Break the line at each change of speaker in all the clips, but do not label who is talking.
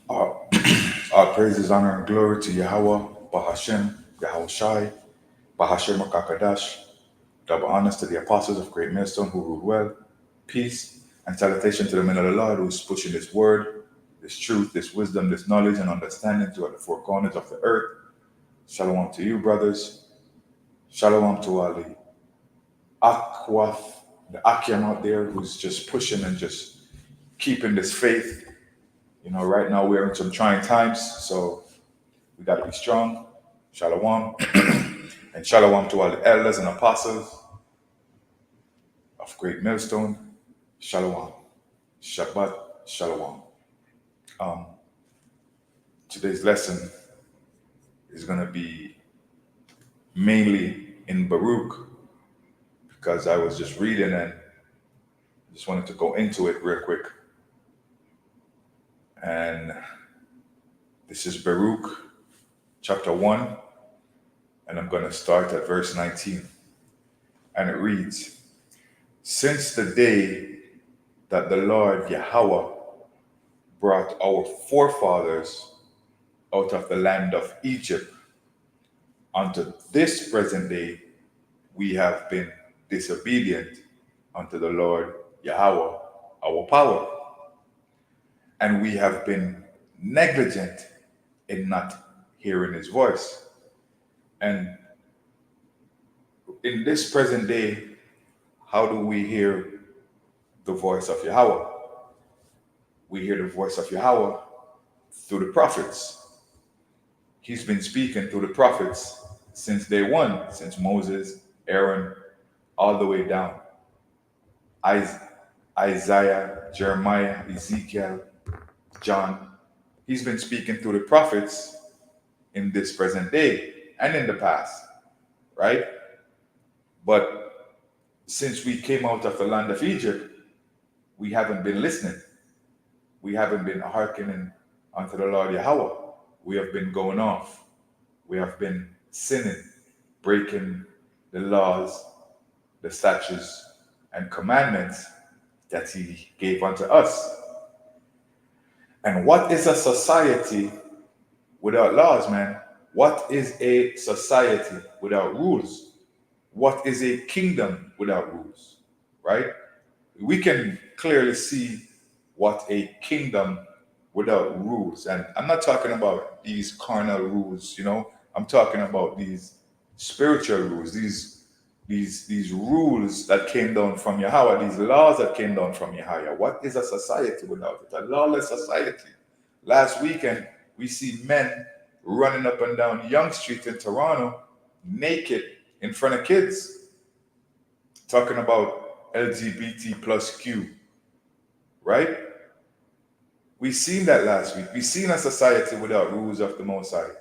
All, all praises, honor, and glory to Yahweh, Bahashem, Yahawashi, Bahashem Makakadash. Double honors to the apostles of Great Millstone who ruled well. Peace and salutation to the men of the Lord who's pushing this word, this truth, this wisdom, this knowledge, and understanding to the four corners of the earth. Shalom to you, brothers. Shalom to all the Akwath, the Akyam out there who's just pushing and just keeping this faith. Right now we're in some trying times, so we got to be strong. Shalom. And shalom to all the elders and apostles of Great Millstone. Shalom. Shabbat Shalom. Um, Today's lesson is going to be mainly in Baruch because I was just reading and just wanted to go into it real quick. And this is Baruch chapter 1, and I'm going to start at verse 19. And it reads, "Since the day that the Lord Yahweh brought our forefathers out of the land of Egypt unto this present day, we have been disobedient unto the Lord Yahweh, our power, and we have been negligent in not hearing his voice." And in this present day, how do we hear the voice of Yahweh? We hear the voice of Yahweh through the prophets. He's been speaking through the prophets since day one, since Moses, Aaron, all the way down. Isaiah, Jeremiah, Ezekiel, John. He's been speaking through the prophets in this present day and in the past, right? But since we came out of the land of Egypt, we haven't been listening. We haven't been hearkening unto the Lord Yahweh. We have been going off. We have been sinning, breaking the laws, the statutes, and commandments that he gave unto us. And what is a society without laws, man? What is a society without rules? What is a kingdom without rules, right? We can clearly see what a kingdom without rules. And I'm not talking about these carnal rules, I'm talking about these spiritual rules, these rules that came down from Yahweh, these laws that came down from Yahweh. What is a society without it? A lawless society. Last weekend, we see men running up and down Young Street in Toronto naked in front of kids, talking about LGBT plus Q, right? We seen that last week. We seen a society without rules of the Most High,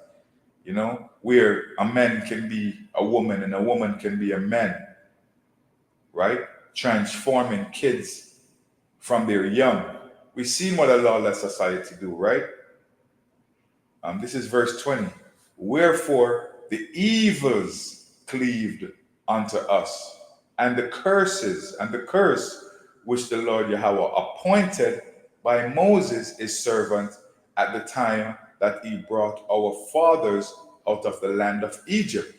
where a man can be a woman and a woman can be a man, right? Transforming kids from their young. We seen what a lawless society do, right? This is verse 20. "Wherefore the evils cleaved unto us, and the curse which the Lord Yahweh appointed by Moses his servant at the time that he brought our fathers out of the land of Egypt,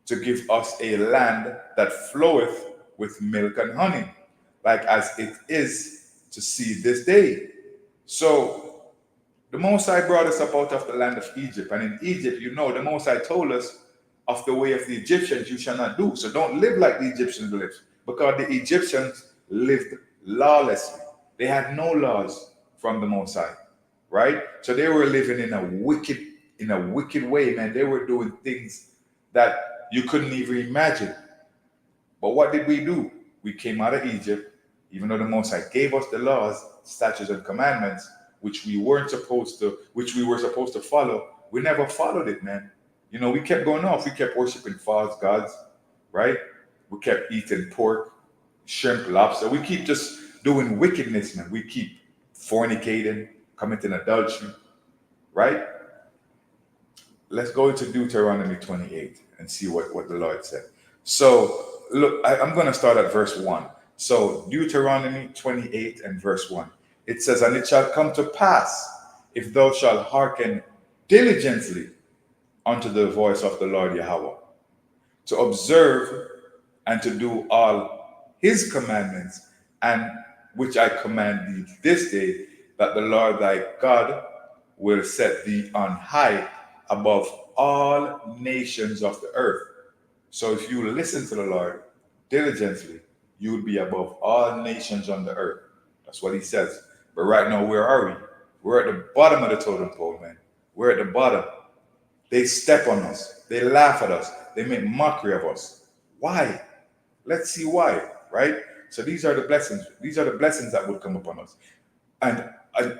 to give us a land that floweth with milk and honey, like as it is to see this day." So the Most High brought us up out of the land of Egypt. And in Egypt, the Most High told us, "Of the way of the Egyptians you shall not do." So don't live like the Egyptians lived, because the Egyptians lived lawlessly. They had no laws from the Most High, right? So they were living in a wicked way, man. They were doing things that you couldn't even imagine. But what did we do? We came out of Egypt, even though the Most High gave us the laws, statutes, and commandments, which we were supposed to follow. We never followed it, man. We kept going off. We kept worshiping false gods, right? We kept eating pork, shrimp, lobster. We keep just doing wickedness, man. We keep fornicating, committing adultery, right? Let's go into Deuteronomy 28 and see what the Lord said. So, look, I'm going to start at verse 1. So, Deuteronomy 28 and verse 1. It says, "And it shall come to pass if thou shalt hearken diligently unto the voice of the Lord Yahweh, to observe and to do all his commandments, and which I command thee this day, that the Lord thy God will set thee on high above all nations of the earth. So if you listen to the Lord diligently, you would be above all nations on the earth. That's what he says. But right now, where are we? We're at the bottom of the totem pole, man. We're at the bottom. They step on us. They laugh at us. They make mockery of us. Why? Let's see why, right? So these are the blessings. These are the blessings that would come upon us. And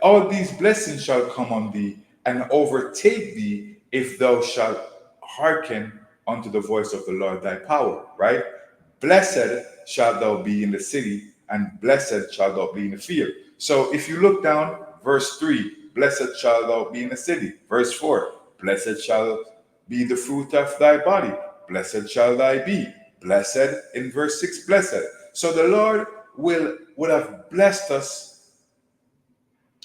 all these blessings shall come on thee and overtake thee if thou shalt hearken unto the voice of the Lord thy power, right? Blessed shalt thou be in the city, and blessed shalt thou be in the field. So if you look down, verse 3, blessed shalt thou be in the city. Verse 4, blessed shall be the fruit of thy body. Blessed shall thy be. Blessed in verse 6, blessed. So the Lord would have blessed us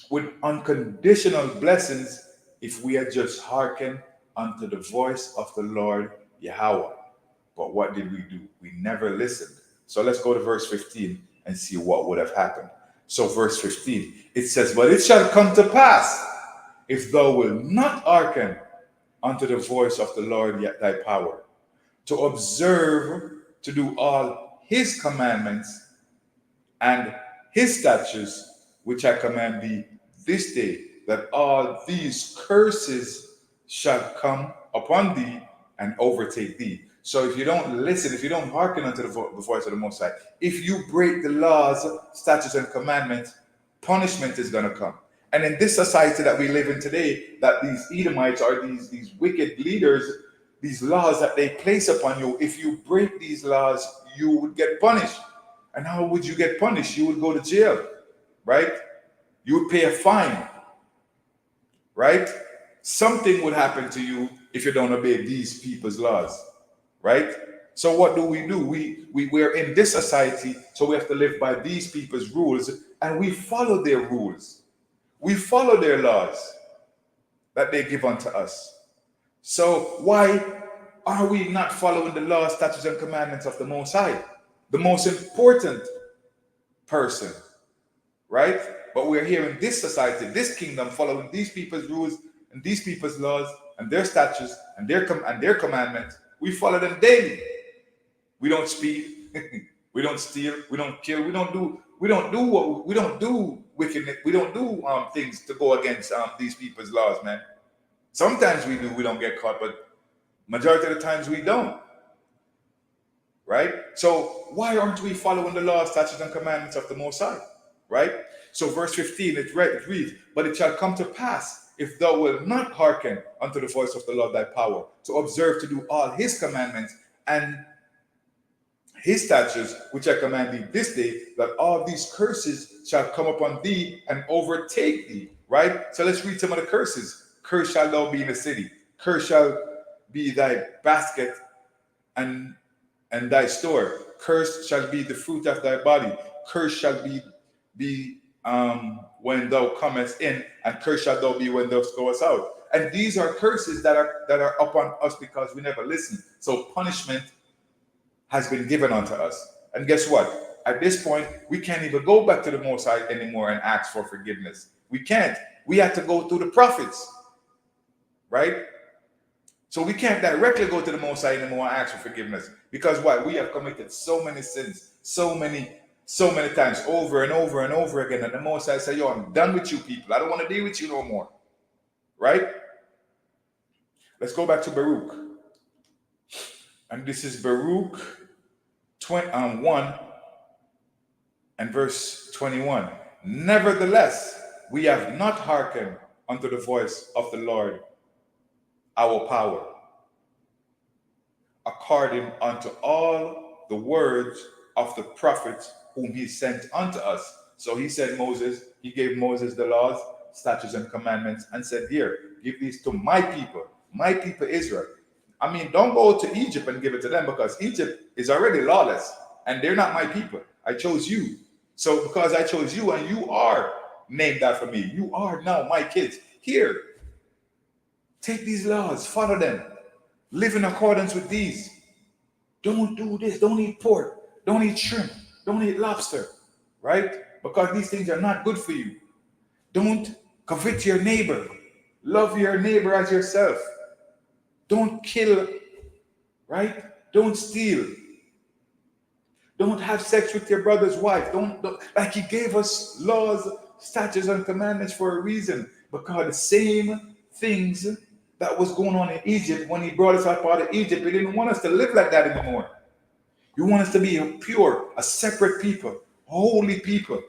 with unconditional blessings if we had just hearkened unto the voice of the Lord Yahweh. But what did we do? We never listened. So let's go to verse 15 and see what would have happened. So verse 15, it says, but it shall come to pass, if thou wilt not hearken unto the voice of the Lord thy power, to observe to do all his commandments and his statutes, which I command thee this day, that all these curses shall come upon thee and overtake thee. So if you don't listen, if you don't hearken unto the voice of the Most High, if you break the laws, statutes, and commandments, punishment is going to come. And in this society that we live in today, that these Edomites are these wicked leaders, these laws that they place upon you, if you break these laws, you would get punished. And how would you get punished? You would go to jail, right? You would pay a fine, right? Something would happen to you if you don't obey these people's laws, right? So what do? We're in this society, so we have to live by these people's rules, and we follow their rules. We follow their laws that they give unto us. So why are we not following the laws, statutes, and commandments of the Most High? The most important person, right? But we're here in this society, this kingdom, following these people's rules and these people's laws and their statutes and their commandments. We follow them daily. We don't speed, we don't steal, we don't kill, we don't do wickedness, we don't do things to go against these people's laws, man. Sometimes we do, we don't get caught, but majority of the times we don't. Right? So why aren't we following the laws, statutes, and commandments of the Most High? Right? So verse 15, it reads, but it shall come to pass, if thou wilt not hearken unto the voice of the Lord thy power, to observe to do all his commandments and his statutes, which I command thee this day, that all these curses shall come upon thee and overtake thee. Right? So let's read some of the curses. Curse shall thou be in the city. Curse shall be thy basket and thy store. Cursed shall be the fruit of thy body. Cursed shall be when thou comest in, and cursed shall thou be when thou goest out. And these are curses that are upon us because we never listen. So punishment has been given unto us. And guess what? At this point, we can't even go back to the Most High anymore and ask for forgiveness. We can't. We have to go through the prophets, right? So we can't directly go to the Most High anymore and ask for forgiveness. Because why? We have committed so many sins, so many times, over and over and over again. And the Most High say, yo, I'm done with you people. I don't want to deal with you no more. Right? Let's go back to Baruch. And this is Baruch 1 and verse 21. Nevertheless, we have not hearkened unto the voice of the Lord our power, according unto all the words of the prophets whom he sent unto us. So he gave Moses the laws, statutes, and commandments, and said, here, give these to my people Israel. I mean, don't go to Egypt and give it to them, because Egypt is already lawless and they're not my people. I chose you. So because I chose you and you are named after me, you are now my kids. Here, take these laws, follow them, live in accordance with these. Don't do this. Don't eat pork. Don't eat shrimp. Don't eat lobster, right? Because these things are not good for you. Don't covet your neighbor. Love your neighbor as yourself. Don't kill, right? Don't steal. Don't have sex with your brother's wife. Don't like he gave us laws, statutes, and commandments for a reason. Because the same things that was going on in Egypt when he brought us out of Egypt, he didn't want us to live like that anymore. You want us to be a pure, a separate people, holy people.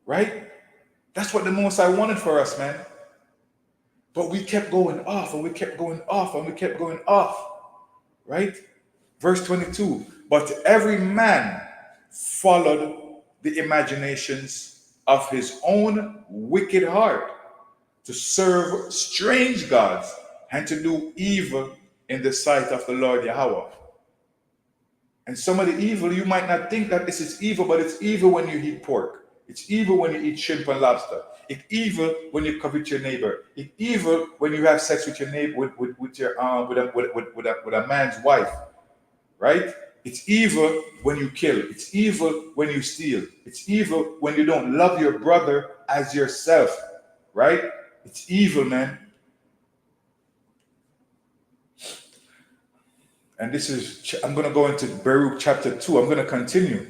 Right? That's what the Most High wanted for us, man. But we kept going off and we kept going off and we kept going off. Right? Verse 22. But every man followed the imaginations of his own wicked heart to serve strange gods and to do evil in the sight of the Lord Yahweh. And some of the evil, you might not think that this is evil, but it's evil when you eat pork. It's evil when you eat shrimp and lobster. It's evil when you covet your neighbor. It's evil when you have sex with your neighbor, with a man's wife, right? It's evil when you kill. It's evil when you steal. It's evil when you don't love your brother as yourself, right? It's evil, man. And this is, I'm going to go into Baruch chapter 2. I'm going to continue.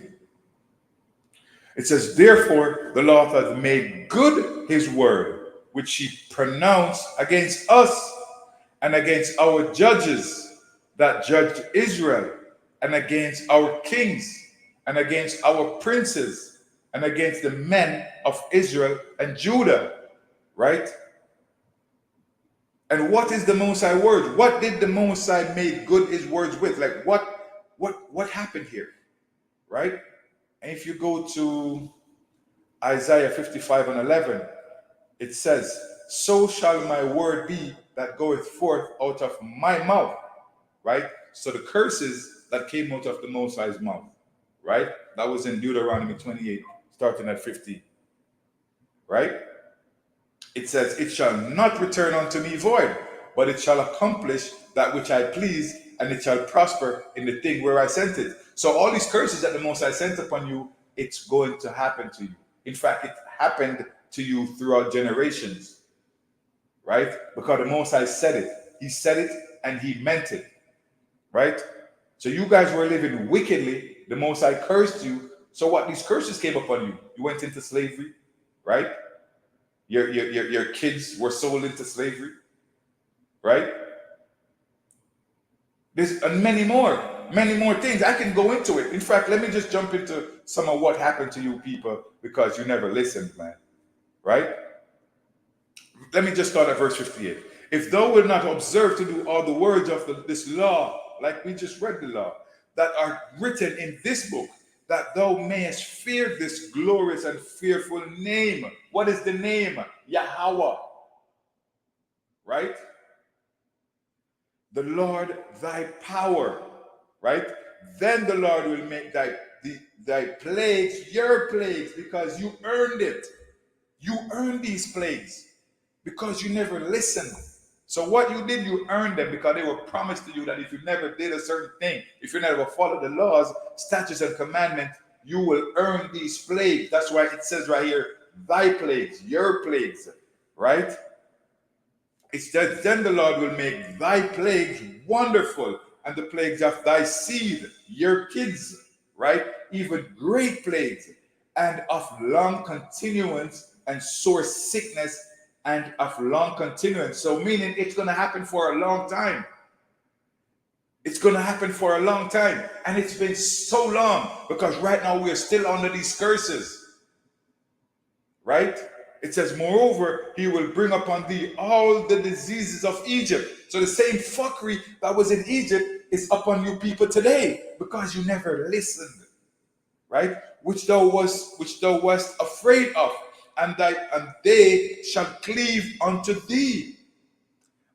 It says, therefore, the Lord hath made good his word, which he pronounced against us and against our judges that judged Israel, and against our kings, and against our princes, and against the men of Israel and Judah. Right? And what is the Most High word? What did the Most High make good his words with? Like what happened here? Right? And if you go to Isaiah 55 and 11, it says, so shall my word be that goeth forth out of my mouth. Right? So the curses that came out of the Most High's mouth. Right? That was in Deuteronomy 28, starting at 15. Right? It says, it shall not return unto me void, but it shall accomplish that which I please, and it shall prosper in the thing where I sent it. So all these curses that the Most High sent upon you, it's going to happen to you. In fact, it happened to you throughout generations, right? Because the Most High said it. He said it and he meant it, right? So you guys were living wickedly. The Most High cursed you. So what? These curses came upon you. You went into slavery, right? Your kids were sold into slavery, right? There's many more things. I can go into it. In fact, let me just jump into some of what happened to you people because you never listened, man, right? Let me just start at verse 58. If thou wilt not observe to do all the words of this law, like we just read the law, that are written in this book, that thou mayest fear this glorious and fearful name. What is the name? Yahweh. Right? The Lord thy power. Right? Then the Lord will make thy plagues your plagues, because you earned it. You earned these plagues because you never listened. So what you did, you earned them because they were promised to you that if you never did a certain thing, if you never followed the laws, statutes, and commandments, you will earn these plagues. That's why it says right here, thy plagues, your plagues, right? It says, then the Lord will make thy plagues wonderful, and the plagues of thy seed, your kids, right? Even great plagues, and of long continuance, and sore sickness, and of long continuance. So meaning it's going to happen for a long time. It's going to happen for a long time. And it's been so long because right now we are still under these curses. Right? It says, moreover, he will bring upon thee all the diseases of Egypt. So the same fuckery that was in Egypt is upon you people today because you never listened. Right? Which thou wast afraid of. And they shall cleave unto thee.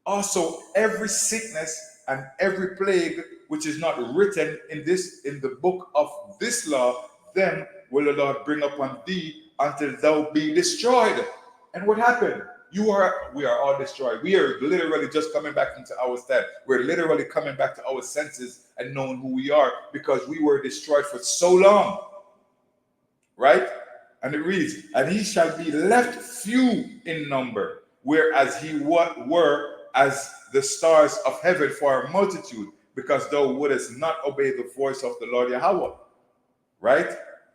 Also, every sickness and every plague which is not written in the book of this law, them will the Lord bring upon thee until thou be destroyed. And what happened? We are all destroyed. We are literally just coming back into our stead. We're literally coming back to our senses and knowing who we are because we were destroyed for so long. Right? And it reads, and he shall be left few in number, whereas he were as the stars of heaven for a multitude, because thou wouldest not obey the voice of the Lord Yahweh. Right?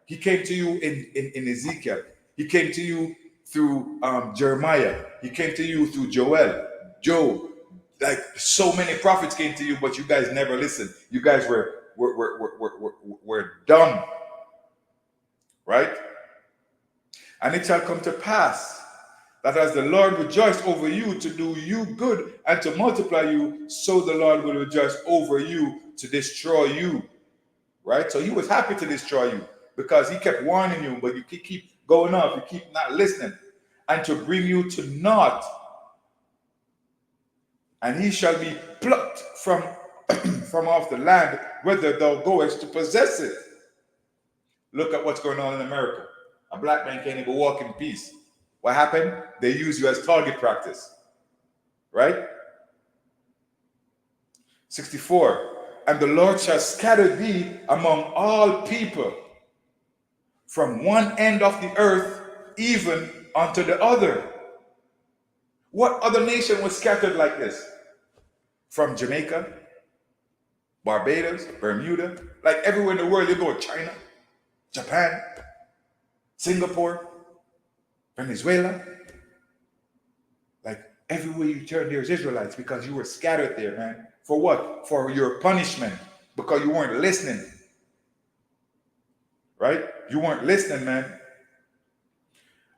He came to you in Ezekiel. He came to you through Jeremiah. He came to you through Joel, Job. Like so many prophets came to you, but you guys never listened. You guys were dumb. Right? And it shall come to pass that as the Lord rejoiced over you to do you good and to multiply you, so the Lord will rejoice over you to destroy you. Right? So he was happy to destroy you because he kept warning you, but you keep going off, you keep not listening, and to bring you to naught. And he shall be plucked from off the land, whither thou goest to possess it. Look at what's going on in America. A black man can't even walk in peace. What happened? They use you as target practice. Right? 64. And the Lord shall scatter thee among all people, from one end of the earth even unto the other. What other nation was scattered like this? From Jamaica, Barbados, Bermuda, like everywhere in the world you go, China, Japan, Singapore, Venezuela. Like everywhere you turn there's Israelites because you were scattered there, man. For what? For your punishment, because you weren't listening. Right? You weren't listening, man.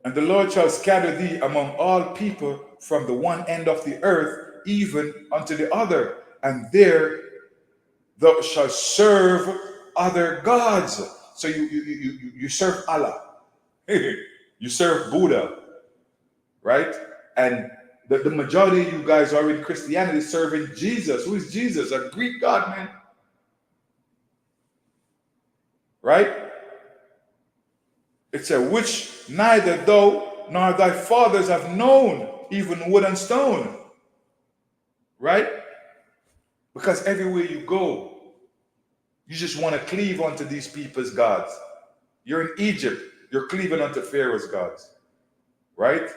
And the Lord shall scatter thee among all people from the one end of the earth even unto the other, and there thou shalt serve other gods. So you serve Allah. You serve Buddha. Right? And the majority of you guys are in Christianity serving Jesus. Who is Jesus? A Greek god, man. Right? It said, which neither thou nor thy fathers have known, even wood and stone. Right? Because everywhere you go, you just want to cleave unto these people's gods. You're in Egypt, you're cleaving unto Pharaoh's gods. Right?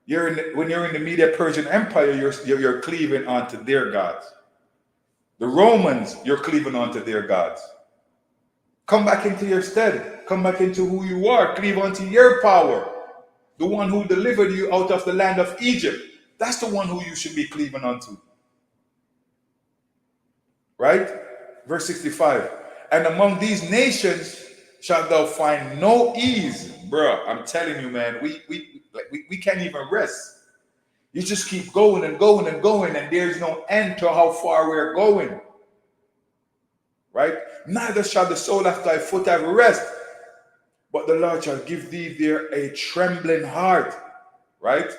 When you're in the Medo-Persian Empire, you're cleaving onto their gods. The Romans, you're cleaving onto their gods. Come back into your stead. Come back into who you are. Cleave unto your power. The one who delivered you out of the land of Egypt. That's the one who you should be cleaving unto. Right? Verse 65. And among these nations shalt thou find no ease. Bruh, I'm telling you, man, we can't even rest. You just keep going and going and going, and there's no end to how far we're going. Right? Neither shall the sole of thy foot have rest, but the Lord shall give thee there a trembling heart. Right?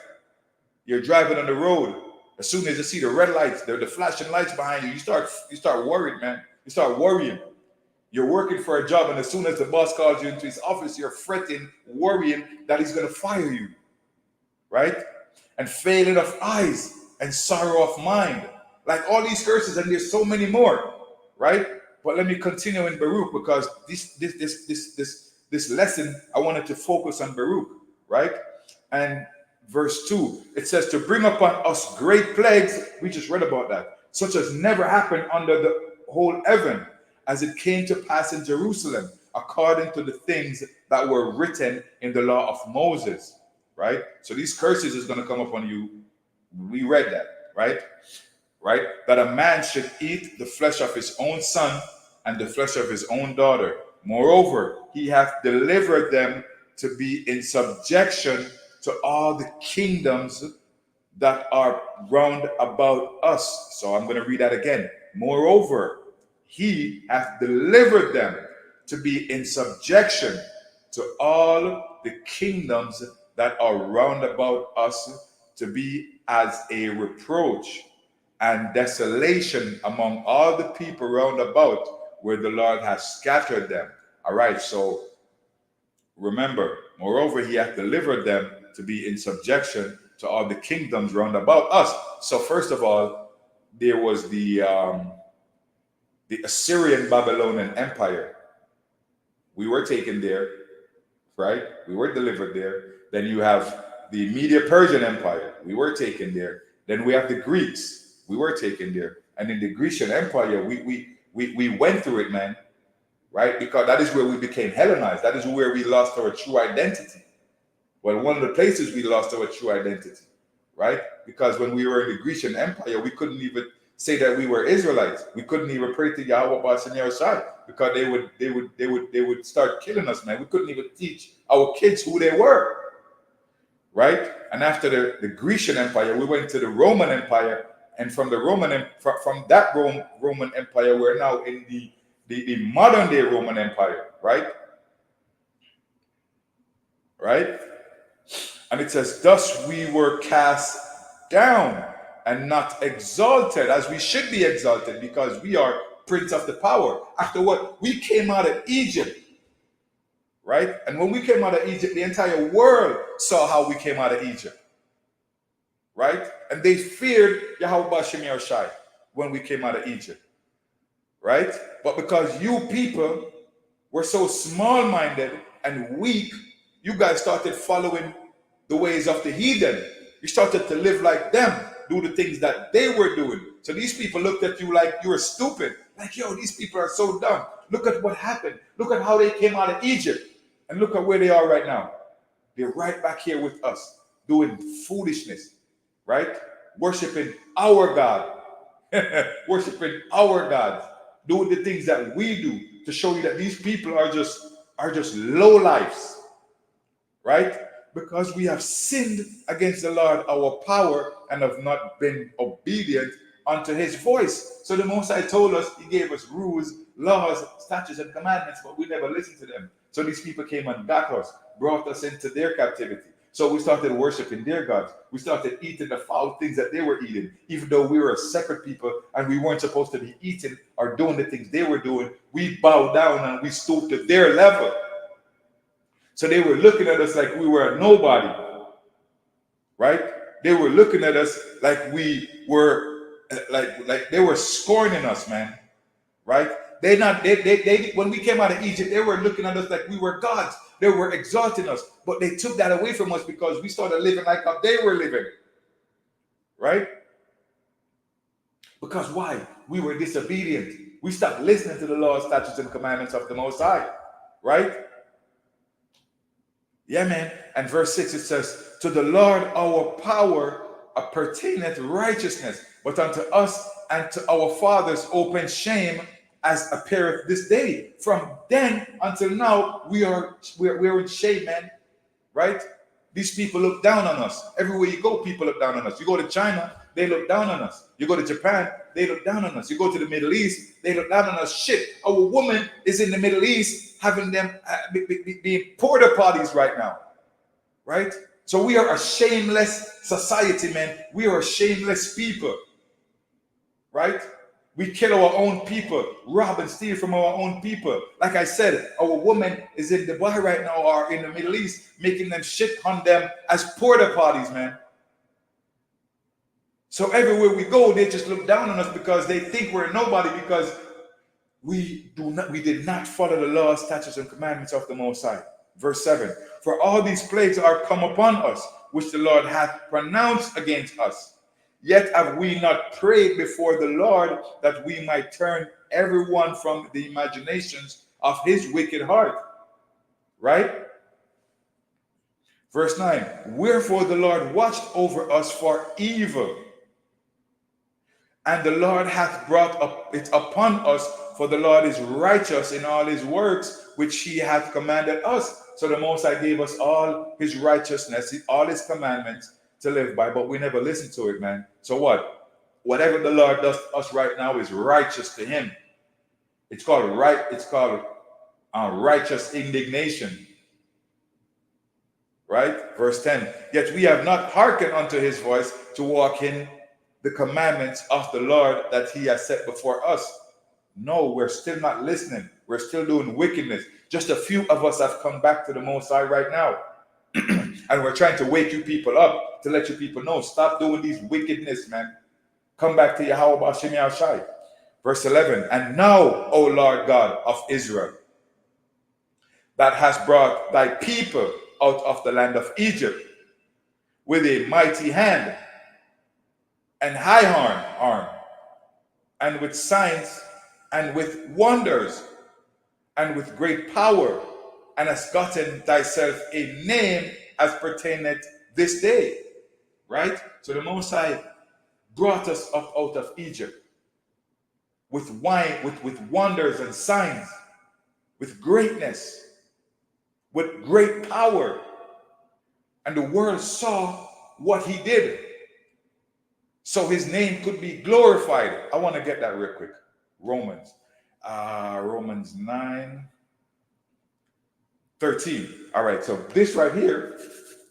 You're driving on the road. As soon as you see the red lights, the flashing lights behind you, you start worried, man. You start worrying. You're working for a job, and as soon as the boss calls you into his office, you're fretting, worrying that he's going to fire you. Right? And failing of eyes and sorrow of mind. Like all these curses, and there's so many more. Right? But let me continue in Baruch, because this lesson, I wanted to focus on Baruch. Right? And verse 2, it says, to bring upon us great plagues, we just read about that, such as never happened under the whole heaven, as it came to pass in Jerusalem, according to the things that were written in the law of Moses. Right? So these curses is going to come upon you. We read that, right? Right? That a man should eat the flesh of his own son and the flesh of his own daughter. Moreover, he hath delivered them to be in subjection to all the kingdoms that are round about us. So I'm going to read that again. Moreover, he hath delivered them to be in subjection to all the kingdoms that are round about us, to be as a reproach and desolation among all the people round about, where the Lord has scattered them. All right, so Remember, moreover, he hath delivered them to be in subjection to all the kingdoms round about us. So first of all, there was the Assyrian Babylonian Empire. We were taken there, right? We were delivered there. Then you have the Media Persian Empire. We were taken there. Then we have the Greeks. We were taken there. And in the Grecian Empire, we went through it, man, right? Because that is where we became Hellenized. That is where we lost our true identity. Well, one of the places we lost our true identity, right? Because when we were in the Grecian Empire, we couldn't even say that we were Israelites. We couldn't even pray to Yahawashi and Yahawashi because they would start killing us, man. We couldn't even teach our kids who they were, right? And after the Grecian Empire, we went to the Roman Empire, and from the from that Roman Empire, we're now in the modern day Roman Empire, right? Right? And it says, thus we were cast down and not exalted as we should be exalted because we are prince of the power. After what? We came out of Egypt, right? And when we came out of Egypt, the entire world saw how we came out of Egypt, right? And they feared Yahawashi Yahawashi when we came out of Egypt, right? But because you people were so small-minded and weak, you guys started following the ways of the heathen. You started to live like them, do the things that they were doing. So these people looked at you like you were stupid. Like, yo, these people are so dumb. Look at what happened. Look at how they came out of Egypt. And look at where they are right now. They're right back here with us, doing foolishness, right? Worshiping our God. Worshiping our gods. Doing the things that we do to show you that these people are just low lives, right? Because we have sinned against the Lord our power and have not been obedient unto his voice. So the Most High told us, he gave us rules, laws, statutes, and commandments, but we never listened to them. So these people came and got us, brought us into their captivity. So we started worshiping their gods. We started eating the foul things that they were eating, even though we were a separate people and we weren't supposed to be eating or doing the things they were doing. We bowed down and we stooped to their level. So they were looking at us like we were a nobody, right? They were looking at us like we were, like they were scorning us, man, right? They when we came out of Egypt, they were looking at us like we were gods. They were exalting us, but they took that away from us because we started living like how they were living, right? Because why? We were disobedient. We stopped listening to the laws, statutes, and commandments of the Most High, right? Yeah, man. And verse 6, it says, to the Lord our power pertaineth righteousness, but unto us and to our fathers open shame, as appeareth this day. From then until now, we're in shame, man. Right? These people look down on us. Everywhere you go, people look down on us. You go to China, they look down on us. You go to Japan, they look down on us. You go to the Middle East, they look down on us. Shit, our woman is in the Middle East having them being porta potties right now. Right? So we are a shameless society, man. We are a shameless people. Right? We kill our own people, rob and steal from our own people. Like I said, our woman is in Dubai right now or in the Middle East, making them shit on them as porta potties, man. So everywhere we go, they just look down on us because they think we're nobody because we did not follow the laws, statutes, and commandments of the Most High. Verse 7, for all these plagues are come upon us, which the Lord hath pronounced against us. Yet have we not prayed before the Lord that we might turn everyone from the imaginations of his wicked heart. Right? Verse 9, wherefore the Lord watched over us for evil, and the Lord hath brought it upon us, for the Lord is righteous in all his works, which he hath commanded us. So the Most High gave us all his righteousness, all his commandments to live by, but we never listen to it, man. So what? Whatever the Lord does to us right now is righteous to him. It's called righteous indignation. Right? Verse 10, yet we have not hearkened unto his voice to walk in the commandments of the Lord that he has set before us. No, we're still not listening. We're still doing wickedness. Just a few of us have come back to the Most High right now. And we're trying to wake you people up to let you people know, stop doing these wickedness, man. Come back to Yahawashi Yahawashi. Verse 11, and now, O Lord God of Israel, that has brought thy people out of the land of Egypt with a mighty hand and high arm, and with signs and with wonders and with great power, and has gotten thyself a name as pertaineth this day. Right? So the Most High brought us up out of Egypt with wonders and signs, with greatness, with great power. And the world saw what he did. So his name could be glorified. I want to get that real quick. Romans 9:13. All right, so this right here,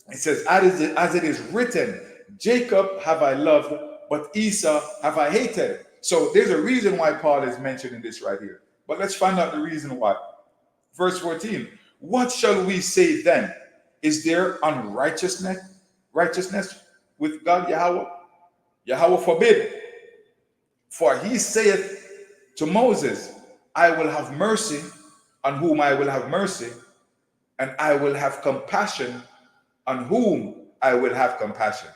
it says, as it is written, Jacob have I loved, but Esau have I hated. So there's a reason why Paul is mentioning this right here. But let's find out the reason why. Verse 14. What shall we say then? Is there unrighteousness with God, Yahweh? Yahweh forbid. For he saith to Moses, I will have mercy on whom I will have mercy, and I will have compassion on whom I will have compassion.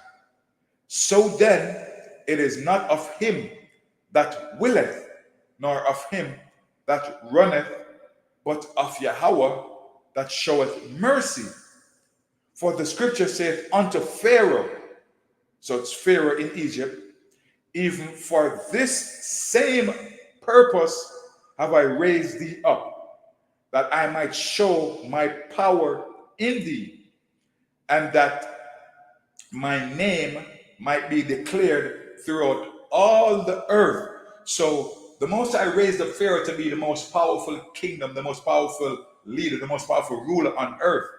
So then it is not of him that willeth, nor of him that runneth, but of Yahweh that showeth mercy. For the scripture saith unto Pharaoh, so it's Pharaoh in Egypt, even for this same purpose have I raised thee up, that I might show my power in thee, and that my name might be declared throughout all the earth. So the Most High raised up Pharaoh to be the most powerful kingdom, the most powerful leader, the most powerful ruler on earth,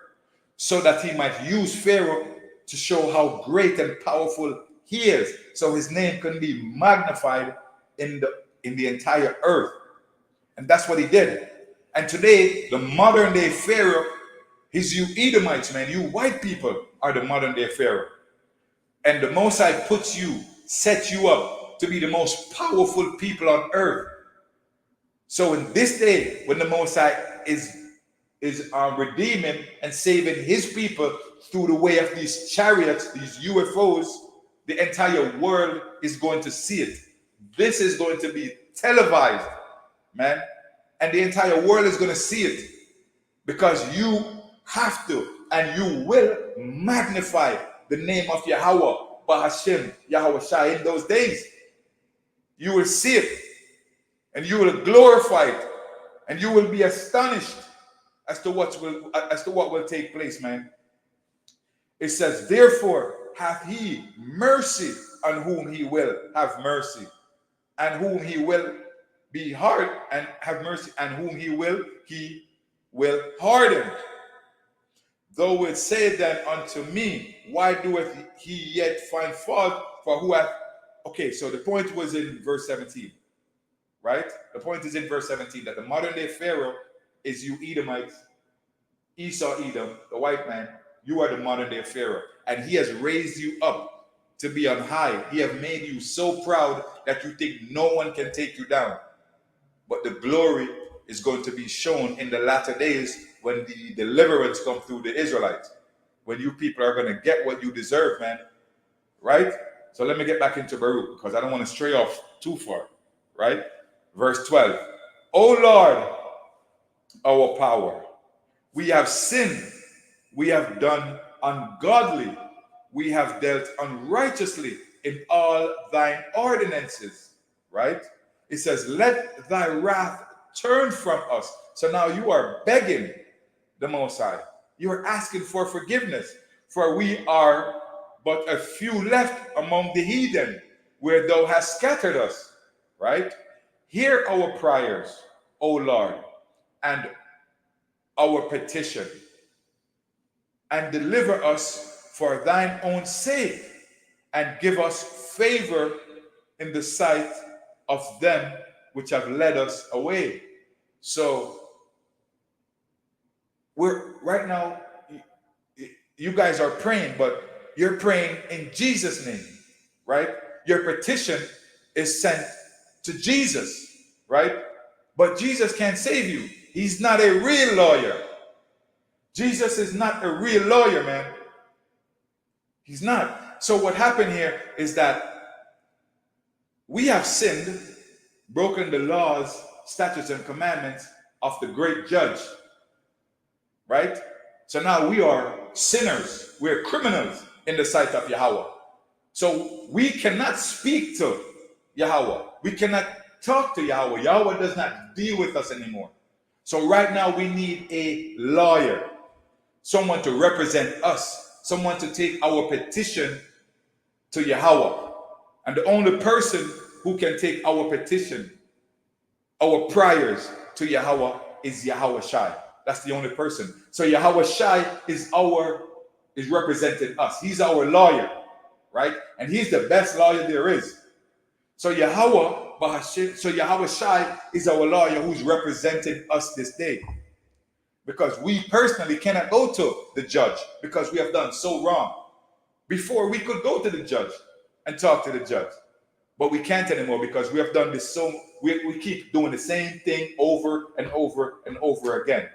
so that he might use Pharaoh to show how great and powerful he is, so his name can be magnified in the entire earth. And that's what he did. And today, the modern day Pharaoh is you Edomites, man. You white people are the modern day Pharaoh. And the Most High set you up to be the most powerful people on earth. So in this day, when the Most High is redeeming and saving his people through the way of these chariots, these UFOs, the entire world is going to see it. This is going to be televised, man. And the entire world is going to see it, because you have to and you will magnify the name of Yahweh, Bahashim, Yahawashi in those days. You will see it and you will glorify it, and you will be astonished as to what will take place, man. It says, therefore hath he mercy on whom he will have mercy, and whom he will be hard and have mercy, and whom he will harden. Though it say then unto me, why doeth he yet find fault? For who hath... Okay, so the point was in verse 17, right? The point is in verse 17 that the modern day Pharaoh is you Edomites, Esau Edom, the white man. You are the modern day Pharaoh, and he has raised you up to be on high. He has made you so proud that you think no one can take you down. But the glory is going to be shown in the latter days, when the deliverance come through the Israelites, when you people are going to get what you deserve, man. Right? So let me get back into Baruch, because I don't want to stray off too far. Right? Verse 12. O Lord, our power, we have sinned, we have done ungodly, we have dealt unrighteously in all thine ordinances. Right? It says, let thy wrath turn from us. So now you are begging the Most High. You are asking for forgiveness, for we are but a few left among the heathen, where thou hast scattered us. Right? Hear our prayers, O Lord, and our petition, and deliver us for thine own sake, and give us favor in the sight of them which have led us away. So we're right now, you guys are praying, but you're praying in Jesus' name, right? Your petition is sent to Jesus, right? But Jesus can't save you. He's not a real lawyer. Jesus is not a real lawyer, man. He's not. So what happened here is that we have sinned, broken the laws, statutes, and commandments of the great judge, right? So now we are sinners. We're criminals in the sight of Yahweh. So we cannot speak to Yahweh. We cannot talk to Yahweh. Yahweh does not deal with us anymore. So right now we need a lawyer, someone to represent us, someone to take our petition to Yahweh. And the only person who can take our petition, our prayers to Yahweh is Yahawashi. That's the only person. So Yahawashi is representing us. He's our lawyer, right? And he's the best lawyer there is. So Yahawashi is our lawyer who's representing us this day. Because we personally cannot go to the judge because we have done so wrong. Before we could go to the judge and talk to the judge. But we can't anymore because we have done this we keep doing the same thing over and over and over again.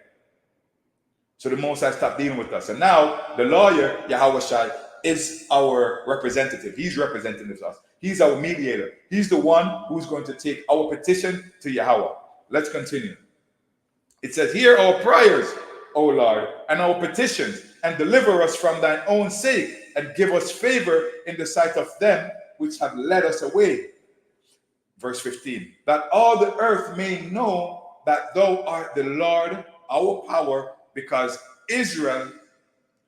So the Most High stopped dealing with us. And now the lawyer, Yahawashi, is our representative. He's representing us. He's our mediator. He's the one who's going to take our petition to Yahweh. Let's continue. It says, hear our prayers, O Lord, and our petitions, and deliver us from thine own sake, and give us favor in the sight of them which have led us away. Verse 15, that all the earth may know that thou art the Lord, our power, because Israel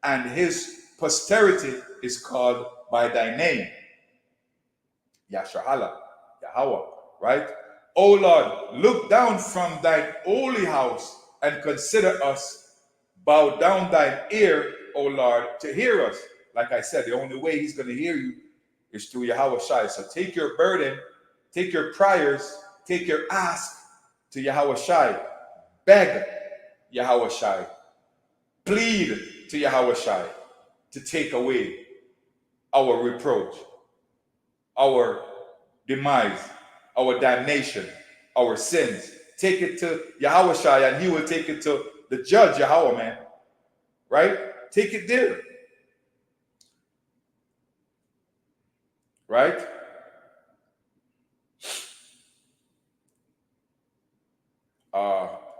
and his posterity is called by thy name. Yashahala, Yahweh, right? O Lord, look down from thine holy house and consider us. Bow down thine ear, O Lord, to hear us. Like I said, the only way he's going to hear you is through Yahawashi. So take your burden, take your prayers, take your ask to Yahawashi. Beg Yahawashi. Plead to Yahawashi to take away our reproach, our demise, our damnation, our sins. Take it to Yahawashi and he will take it to the judge, Yahweh, man. Right? Take it there. Right?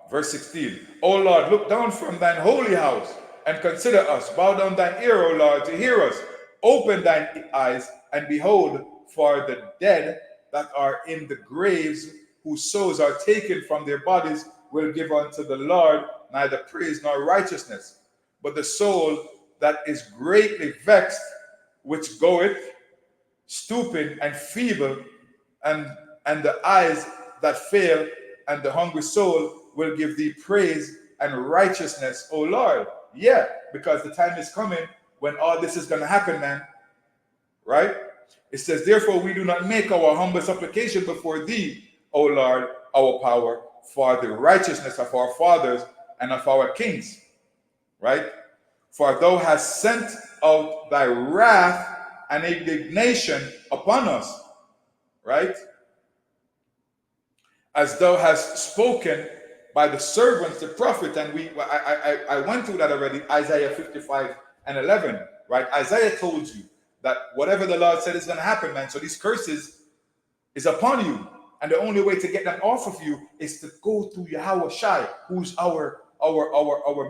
Verse 16. O Lord, look down from thine holy house and consider us. Bow down thine ear, O Lord, to hear us. Open thine eyes and behold, for the dead that are in the graves, whose souls are taken from their bodies, will give unto the Lord neither praise nor righteousness. But the soul that is greatly vexed, which goeth stooping and feeble, and the eyes that fail, and the hungry soul will give thee praise and righteousness, O Lord. Yeah, because the time is coming when all this is going to happen, man. Right? It says, therefore we do not make our humble supplication before thee, O Lord, our power, for the righteousness of our fathers and of our kings. Right? For thou hast sent out thy wrath and indignation upon us. Right? As thou hast spoken by the servants, the prophet, and I went through that already, Isaiah 55 and 11, right? Isaiah told you that whatever the Lord said is going to happen, man. So these curses is upon you, and the only way to get them off of you is to go through Yahawashi, who's our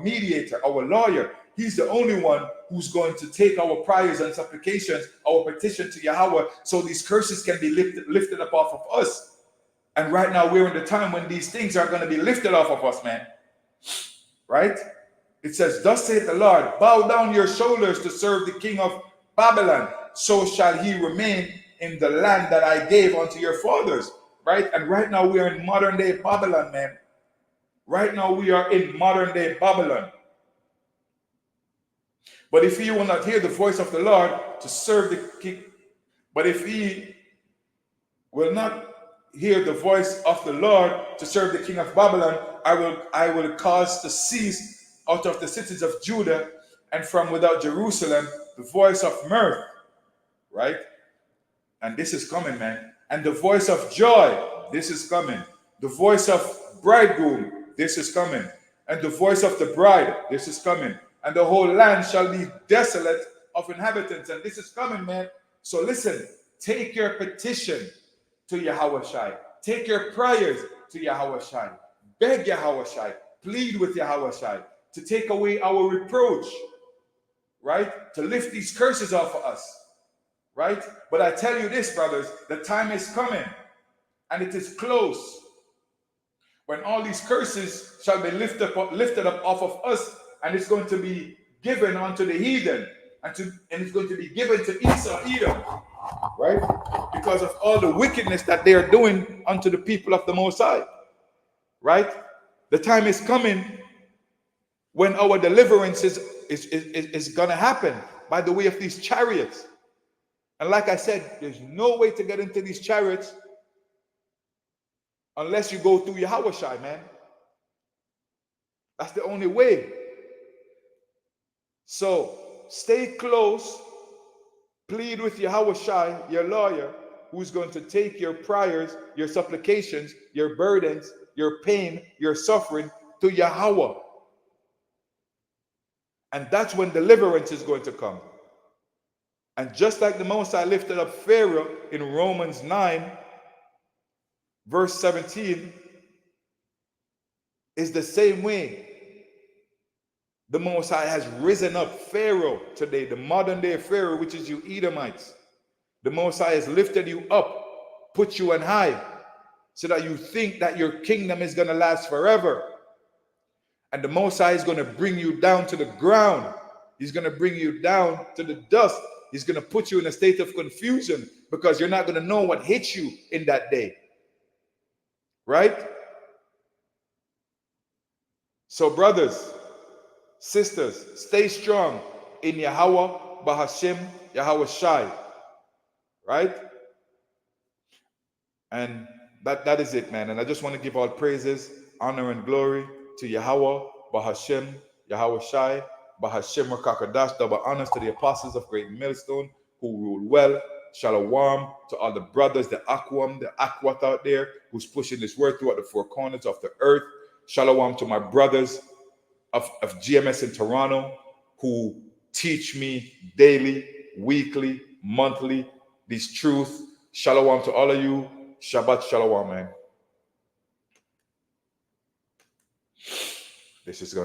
mediator, our lawyer. He's the only one who's going to take our prayers and supplications, our petition to Yahweh, so these curses can be lifted up off of us. And right now we're in the time when these things are going to be lifted off of us, man. Right? It says, thus saith the Lord, bow down your shoulders to serve the king of Babylon. So shall he remain in the land that I gave unto your fathers. Right? And right now we are in modern day Babylon, man. Right now we are in modern day Babylon. But if he will not hear the voice of the Lord to serve the king, but if he will not hear the voice of the Lord to serve the king of Babylon, I will cause to cease out of the cities of Judah and from without Jerusalem the voice of mirth, right? And this is coming, man. And the voice of joy, this is coming. The voice of bridegroom, this is coming. And the voice of the bride, this is coming. And the whole land shall be desolate of inhabitants. And this is coming, man. So listen, take your petition to Yahawashi. Take your prayers to Yahawashi. Beg Yahawashi. Plead with Yahawashi to take away our reproach, right? To lift these curses off of us, right? But I tell you this, brothers, the time is coming and it is close when all these curses shall be lifted up off of us, and it's going to be given unto the heathen, and it's going to be given to Esau, Edom, right? Because of all the wickedness that they are doing unto the people of the Most High, right? The time is coming when our deliverance is going to happen by the way of these chariots. And like I said, there's no way to get into these chariots unless you go through Yahawashi, man. That's the only way. So stay close, plead with Yahawashi, your lawyer, who's going to take your prayers, your supplications, your burdens, your pain, your suffering to Yahweh. And that's when deliverance is going to come. And just like the Most High lifted up Pharaoh in Romans 9, verse 17, is the same way the Most High has risen up Pharaoh today, the modern day Pharaoh, which is you Edomites. The Most High has lifted you up, put you on high, so that you think that your kingdom is going to last forever. And the Most High is going to bring you down to the ground. He's going to bring you down to the dust. He's going to put you in a state of confusion because you're not going to know what hit you in that day. Right? So brothers, sisters, stay strong in Yahweh, Bahashim, Yahawashi. Right? And that is it, man. And I just want to give all praises, honor, and glory to Yahweh, Bahashim, Yahawashi, Bahashim Rakakadash, double honors to the apostles of Great Millstone who rule well. Shalom to all the brothers, the Aquam, the Aquat out there who's pushing this word throughout the four corners of the earth. Shalom to my brothers of GMS in Toronto who teach me daily, weekly, monthly these truths. Shalom to all of you. Shabbat Shalom, man. This is going to